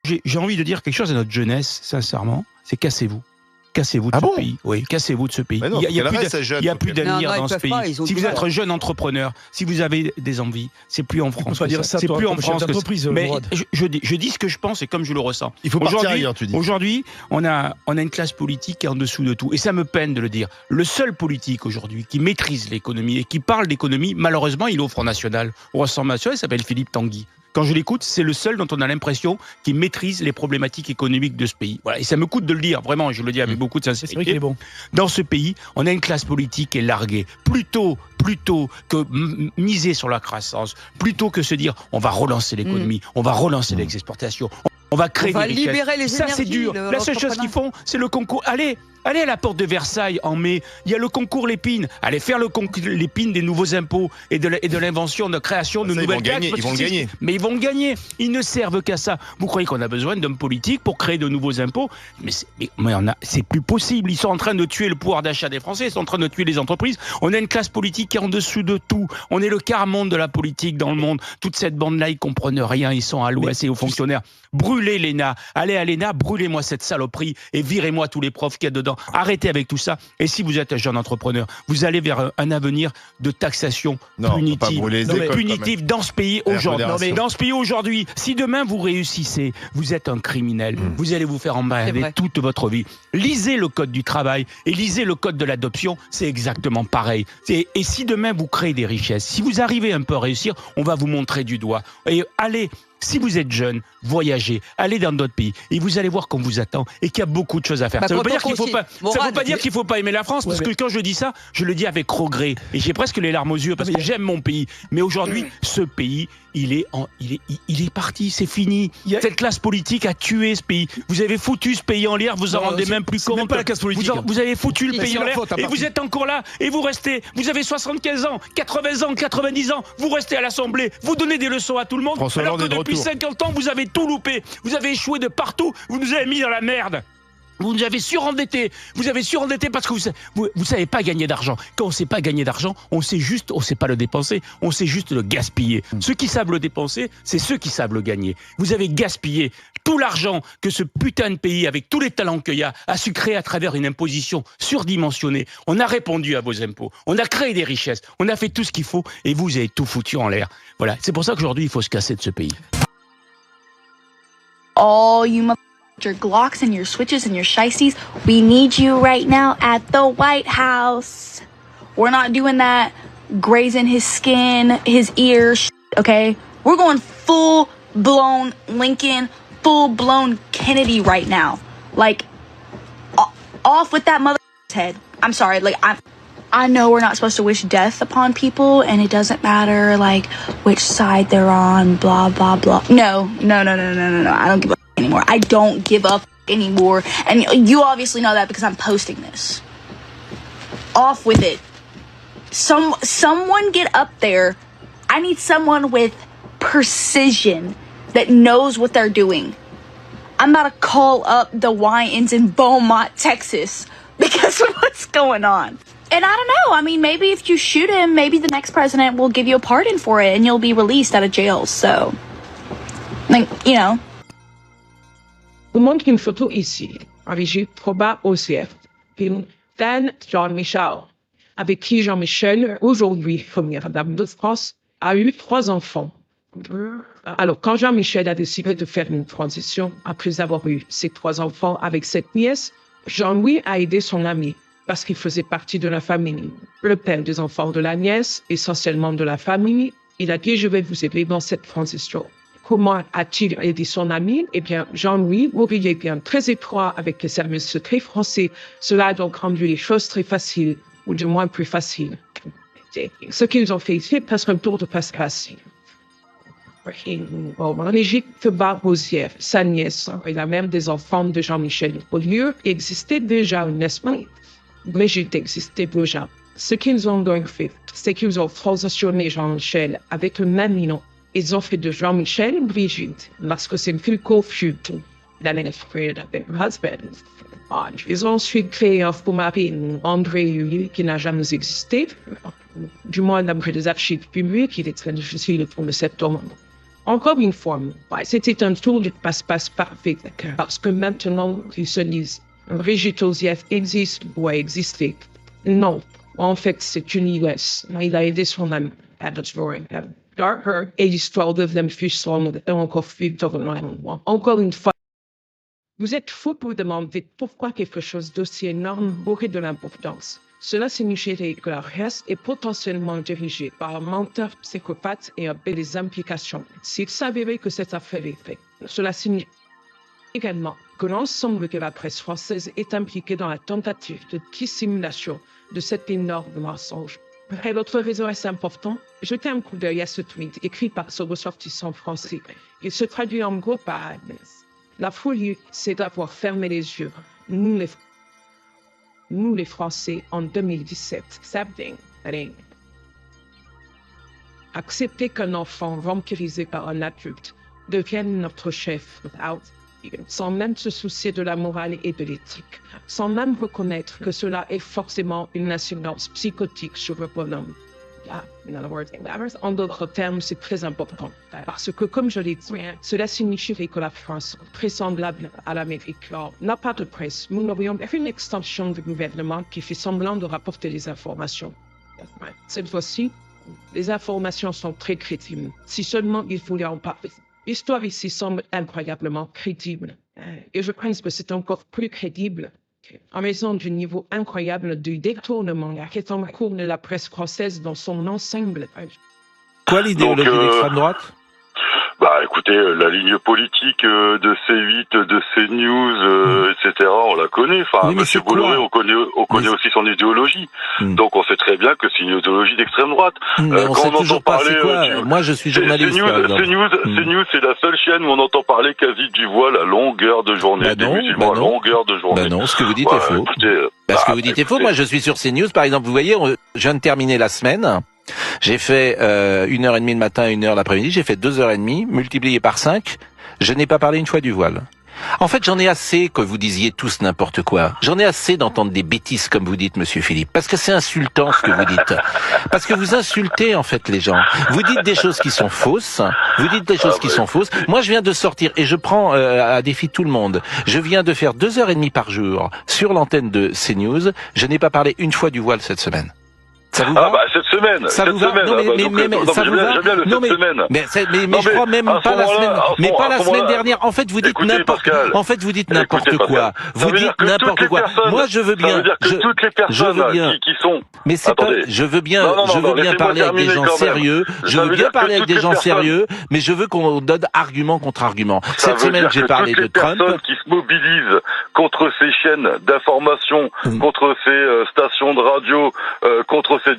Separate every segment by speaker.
Speaker 1: j'ai envie de dire quelque chose à notre jeunesse, sincèrement, c'est cassez-vous. Cassez-vous de ce pays. Oui, cassez-vous de ce pays.
Speaker 2: Non,
Speaker 1: il n'y a plus d'avenir dans ce pays. Si vous êtes un jeune entrepreneur, si vous avez des envies, c'est plus en France. C'est plus en France. Mais je dis ce que je pense et comme je le ressens.
Speaker 2: Il faut partir ailleurs, tu dis.
Speaker 1: Aujourd'hui, on a une classe politique qui est en dessous de tout. Et ça me peine de le dire. Le seul politique aujourd'hui qui maîtrise l'économie et qui parle d'économie, malheureusement, il est au Front National. Au Rassemblement national, il s'appelle Philippe Tanguy. Quand je l'écoute, c'est le seul dont on a l'impression qu'il maîtrise les problématiques économiques de ce pays. Voilà. Et ça me coûte de le dire, vraiment, je le dis avec beaucoup de sincérité.
Speaker 3: C'est vrai qu'il est bon.
Speaker 1: Dans ce pays, on a une classe politique qui est larguée. Plutôt que miser sur la croissance, plutôt que se dire on va relancer l'économie, on va relancer les exportations, on va créer des richesses.
Speaker 4: Libérer les
Speaker 1: ça, c'est dur. La seule chose qu'ils font, c'est le concours. Allez à la porte de Versailles en mai, il y a le concours Lépine. Allez faire le concours Lépine des nouveaux impôts et de l'invention, de création de nouvelles taxes.
Speaker 2: Ils vont le gagner.
Speaker 1: Mais ils vont le gagner. Ils ne servent qu'à ça. Vous croyez qu'on a besoin d'hommes politiques pour créer de nouveaux impôts? Mais c'est plus possible. Ils sont en train de tuer le pouvoir d'achat des Français. Ils sont en train de tuer les entreprises. On a une classe politique qui est en dessous de tout. On est le quart-monde de la politique dans le monde. Toute cette bande-là, ils comprennent rien. Ils sont à l'ouest et aux fonctionnaires. Brûlez l'ENA. Allez à l'ENA, brûlez-moi cette saloperie et virez-moi tous les profs qu'il y a dedans. Arrêtez avec tout ça. Et si vous êtes un jeune entrepreneur, vous allez vers un avenir de taxation punitive dans ce pays aujourd'hui. Dans ce pays aujourd'hui, si demain vous réussissez, vous êtes un criminel. Vous allez vous faire emmerder toute votre vie. Lisez le code du travail et lisez le code de l'adoption. C'est exactement pareil. Et si demain vous créez des richesses, si vous arrivez un peu à réussir, on va vous montrer du doigt. Et allez. Si vous êtes jeune, voyagez, allez dans d'autres pays et vous allez voir qu'on vous attend et qu'il y a beaucoup de choses à faire. Ça ne veut pas dire qu'il ne faut pas aimer la France, parce que quand je dis ça, je le dis avec regret et j'ai presque les larmes aux yeux parce que j'aime mon pays. Mais aujourd'hui, ce pays, il est parti, c'est fini. Cette classe politique a tué ce pays. Vous avez foutu ce pays en l'air, vous en rendez même plus compte.
Speaker 3: Même pas la classe politique.
Speaker 1: Vous avez foutu le pays en l'air et vous êtes encore là et vous restez. Vous avez 75 ans, 80 ans, 90 ans. Vous restez à l'Assemblée, vous donnez des leçons à tout le monde. Alors que depuis 50 ans, vous avez tout loupé. Vous avez échoué de partout. Vous nous avez mis dans la merde. Vous nous avez surendettés. Vous avez surendetté parce que vous savez pas gagner d'argent. Quand on sait pas gagner d'argent, on sait pas le dépenser. On sait juste le gaspiller. Ceux qui savent le dépenser, c'est ceux qui savent le gagner. Vous avez gaspillé tout l'argent que ce putain de pays, avec tous les talents qu'il y a su créer à travers une imposition surdimensionnée. On a répondu à vos impôts. On a créé des richesses. On a fait tout ce qu'il faut et vous avez tout foutu en l'air. Voilà. C'est pour ça qu'aujourd'hui, il faut se casser de ce pays.
Speaker 5: All you your Glocks and your switches and your shiesties, we need you right now at the White House. We're not doing that grazing his skin, his ears, okay? We're going full-blown Lincoln, full-blown Kennedy right now. Like, off with that mother's head. I'm sorry, like, I know we're not supposed to wish death upon people, and it doesn't matter, like, which side they're on, blah, blah, blah. No. I don't give a anymore. I don't give up anymore. And you obviously know that because I'm posting this. Off with it. Someone get up there. I need someone with precision that knows what they're doing. I'm about to call up the Wyans in Beaumont, Texas, because of what's going on. And I don't know. I mean, maybe if you shoot him, maybe the next president will give you a pardon for it and you'll be released out of jail. So, like, you know.
Speaker 6: Je vous montre une photo ici, avec Gilles Probat OCF, puis Dan Jean-Michel, avec qui Jean-Michel, aujourd'hui première dame de France, a eu 3 enfants. Alors, quand Jean-Michel a décidé de faire une transition, après avoir eu ses 3 enfants avec cette nièce, Jean-Louis a aidé son ami, parce qu'il faisait partie de la famille. Le père des enfants de la nièce, essentiellement de la famille, il a dit « Je vais vous aider dans cette transition ». Comment a-t-il aidé son ami? Eh bien, Jean-Louis, Maurice est bien très étroit avec les services secrets français. Cela a donc rendu les choses très faciles, ou du moins plus faciles. Ce qu'ils ont fait ici, presque un tour de passe-passe. L'Égypte Barosière, sa nièce, et la mère des enfants de Jean-Michel. Au lieu, il existait déjà, n'est-ce pas? L'Égypte existait déjà. Ce qu'ils ont donc fait, c'est qu'ils ont transitionné Jean-Michel avec un ami, non? Ils ont fait de Jean-Michel Brigitte, parce que c'est une fille confuse. Ils ont ensuite créé un faux mari, André, qui n'a jamais existé. Du moins, d'après les archives publiques, il est très difficile de trouver cet homme. Encore une fois, c'était un tour de passe-passe parfait, parce que maintenant, ils se disent, Brigitte Joseph existe ou a existé. Non, en fait, c'est une US. Il a aidé son ami à détruire. Darker et l'histoire de Vlemfusson est encore Encore une fois, vous êtes fou pour demander pourquoi quelque chose d'aussi énorme aurait de l'importance. Cela signifierait que la race est potentiellement dirigée par un menteur psychopathe et a des implications. S'il s'avérait que cette affaire est faite, cela signifie également que l'ensemble de la presse française est impliqué dans la tentative de dissimulation de cet énorme mensonge. Et l'autre raison est important. Jetez un coup d'œil à ce tweet écrit par ce ressortissant français. Il se traduit en gros par la folie, c'est d'avoir fermé les yeux. Nous les Français, en 2017, accepter qu'un enfant vampirisé par un adulte devienne notre chef sans même se soucier de la morale et de l'éthique, sans même reconnaître que cela est forcément une incidence psychotique sur le bonhomme. En d'autres termes, c'est très important. Parce que, comme je l'ai dit, cela signifierait que la France, très semblable à l'Amérique, n'a pas de presse. Nous n'aurions qu'une extension du gouvernement qui fait semblant de rapporter les informations. Cette fois-ci, les informations sont très crédibles. Si seulement il voulait en parler. L'histoire ici semble incroyablement crédible. Et je pense que c'est encore plus crédible en raison du niveau incroyable du détournement qui est en cours de la presse française dans son ensemble.
Speaker 2: Quoi l'idéologie d'extrême droite?
Speaker 3: Bah écoutez, la ligne politique de C8, de CNews, etc., on la connaît. Enfin,
Speaker 2: oui,
Speaker 3: Monsieur Bolloré, on connaît aussi son idéologie. Donc on sait très bien que c'est une idéologie d'extrême droite.
Speaker 2: On sait toujours pas c'est quoi. Moi je suis journaliste.
Speaker 3: CNews, c'est la seule chaîne où on entend parler quasi du voile à longueur de journée, des musulmans à longueur de journée.
Speaker 2: Bah non, ce que vous dites est faux.
Speaker 3: Écoutez,
Speaker 2: ce que vous dites est faux. Moi je suis sur CNews, par exemple, vous voyez, je viens de terminer la semaine. J'ai fait 1h30 le matin, 1h l'après-midi, j'ai fait 2h30, multiplié par 5, je n'ai pas parlé une fois du voile. En fait, j'en ai assez que vous disiez tous n'importe quoi. J'en ai assez d'entendre des bêtises comme vous dites, Monsieur Philippe, parce que c'est insultant ce que vous dites. Parce que vous insultez en fait les gens. Vous dites des choses qui sont fausses. Vous dites des choses qui sont fausses. Moi, je viens de sortir et je prends à défi tout le monde. Je viens de faire 2h30 par jour sur l'antenne de CNews. Je n'ai pas parlé une fois du voile cette semaine. Ça vous va?
Speaker 3: bah cette semaine.
Speaker 2: Ça vous va? Non mais ça vous va? Non mais je crois même pas la semaine. Mais pas la semaine dernière. En fait, vous dites n'importe. En fait, vous dites n'importe quoi. Vous dites n'importe quoi. Moi, je veux bien. Je veux bien.
Speaker 3: Qui sont.
Speaker 2: Mais c'est pas. Je veux bien parler avec des gens sérieux. Je veux bien parler avec des gens sérieux. Mais je veux qu'on donne argument contre argument. Cette semaine, j'ai parlé de Trump.
Speaker 3: Personnes qui se mobilisent contre ces chaînes d'information, contre ces stations de radio, contre ces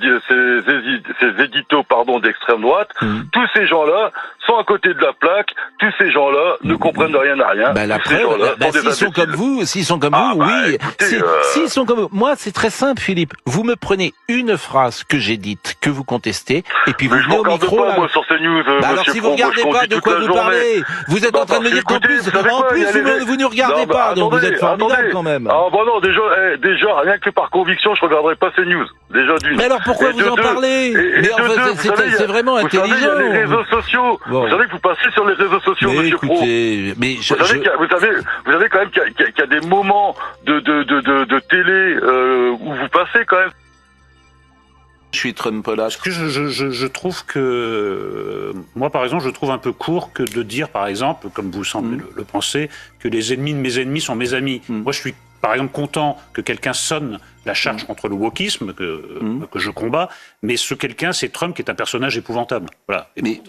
Speaker 3: éditos d'extrême droite, tous ces gens-là sont à côté de la plaque, tous ces gens-là ne comprennent rien à rien.
Speaker 2: La preuve, s'ils sont comme vous, oui.
Speaker 3: Écoutez,
Speaker 2: s'ils sont comme vous, moi c'est très simple, Philippe. Vous me prenez une phrase que j'ai dite, que vous contestez, et puis vous venez au micro.
Speaker 3: Pas, moi, sur CNews,
Speaker 2: alors si vous regardez pas de quoi vous parlez, vous êtes en train de me dire qu'en plus, vous ne regardez pas, donc vous êtes formidable quand même.
Speaker 3: Ah bon non, déjà, rien que par conviction, je regarderai pas CNews. Déjà d'une.
Speaker 2: Mais alors pourquoi vous en parlez? Mais en fait, c'est vraiment intelligent.
Speaker 3: Vous savez, les réseaux sociaux. Vous savez que vous passez sur les réseaux sociaux,
Speaker 2: mais
Speaker 3: Monsieur Pro.
Speaker 2: Mais
Speaker 3: vous savez quand même qu'il y a des moments de télé où vous passez quand même.
Speaker 2: Je suis Trump-là.
Speaker 4: Parce que je trouve que moi, par exemple, je trouve un peu court que de dire, par exemple, comme vous semblez le penser, que les ennemis de mes ennemis sont mes amis. Moi, je suis par exemple content que quelqu'un sonne la charge contre le wokisme que je combats, mais ce quelqu'un, c'est Trump qui est un personnage épouvantable. Voilà.
Speaker 2: Mais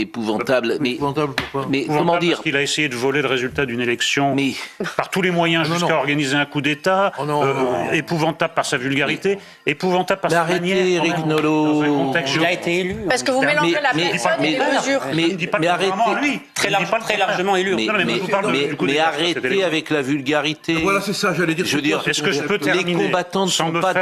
Speaker 2: épouvantable. Mais épouvantable
Speaker 4: pourquoi?
Speaker 2: Mais comment dire?
Speaker 4: Parce qu'il a essayé de voler le résultat d'une élection par tous les moyens jusqu'à organiser un coup d'État. Épouvantable par sa vulgarité, épouvantable par sa manière.
Speaker 2: Eric Nolot.
Speaker 7: Il a été élu.
Speaker 8: Parce que vous mélangez la personne et les mesures.
Speaker 4: Mais
Speaker 7: arrêtez. Très largement élu.
Speaker 2: Mais arrêtez avec la vulgarité.
Speaker 9: Voilà, c'est ça, j'allais dire.
Speaker 2: Je veux dire,
Speaker 4: est-ce que je peux terminer?
Speaker 2: combattants ne sont pas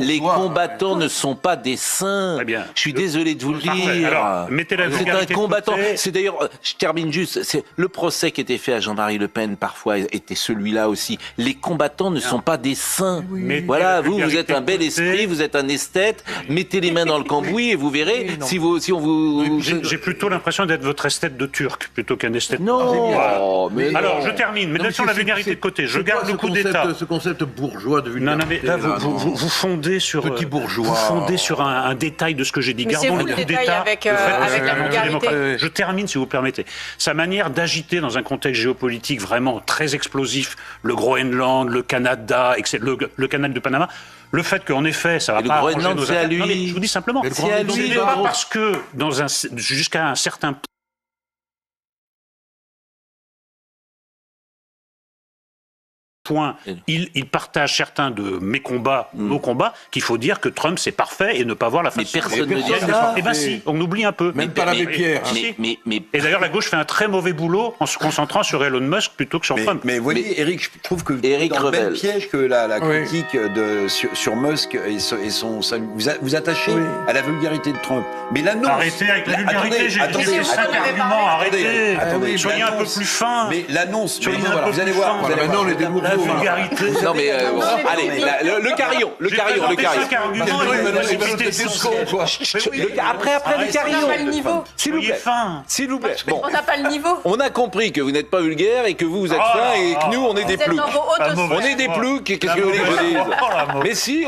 Speaker 2: les combattants ne sont pas des saints. Je suis désolé de vous le dire.
Speaker 4: Alors, mettez la
Speaker 2: c'est un combattant. C'est d'ailleurs, je termine juste, c'est le procès qui était fait à Jean-Marie Le Pen parfois était celui-là aussi. Les combattants ne sont pas des saints. Voilà, vous êtes un bel esprit, vous êtes un esthète. Mettez les mains dans le cambouis et vous verrez si on vous.
Speaker 4: J'ai plutôt l'impression d'être votre esthète de Turc plutôt qu'un esthète.
Speaker 2: Non.
Speaker 4: Mais alors, je termine. Mais laissons la vulgarité de côté. Je garde le coup d'État.
Speaker 9: Ce concept bourgeois de vulgarité.
Speaker 4: Non, mais là, vous fondez sur
Speaker 9: petit bourgeois.
Speaker 4: Vous fondez sur un détail de ce que j'ai dit. Gardons le coup d'État.
Speaker 8: Avec la vulgarité.
Speaker 4: Je termine, si vous permettez. Sa manière d'agiter dans un contexte géopolitique vraiment très explosif, le Groenland, le Canada, le canal de Panama. Le fait qu'en effet, ça va pas arranger nos affaires. Non, mais je vous dis simplement, c'est pas parce que jusqu'à un certain point, il partage certains de mes combats, nos combats, qu'il faut dire que Trump c'est parfait et ne pas voir la face.
Speaker 2: Mais personne ne dit ça.
Speaker 4: Eh ben si, on oublie un peu.
Speaker 9: Même pas l'abbé Pierre.
Speaker 4: Et d'ailleurs, la gauche fait un très mauvais boulot en se concentrant sur Elon Musk plutôt que sur Trump.
Speaker 10: Mais vous voyez, Eric, je trouve que vous êtes dans le même piège que la critique sur Musk et son salut. Vous attachez à la vulgarité de Trump. Mais l'annonce...
Speaker 4: Arrêtez avec la vulgarité, j'ai 5 arguments, arrêtez. Soyez un peu plus fin.
Speaker 10: Mais l'annonce, vous allez voir.
Speaker 9: Maintenant, les démos.
Speaker 4: La vulgarité.
Speaker 2: Non mais allez, le carillon. Après le carillon. S'il vous plaît. Bon.
Speaker 8: On n'a pas le niveau.
Speaker 2: On a compris que vous n'êtes pas vulgaire et que vous êtes fin et que nous on est des ploucs. On est des ploucs. Qu'est-ce que vous voulez que je dise? Mais si.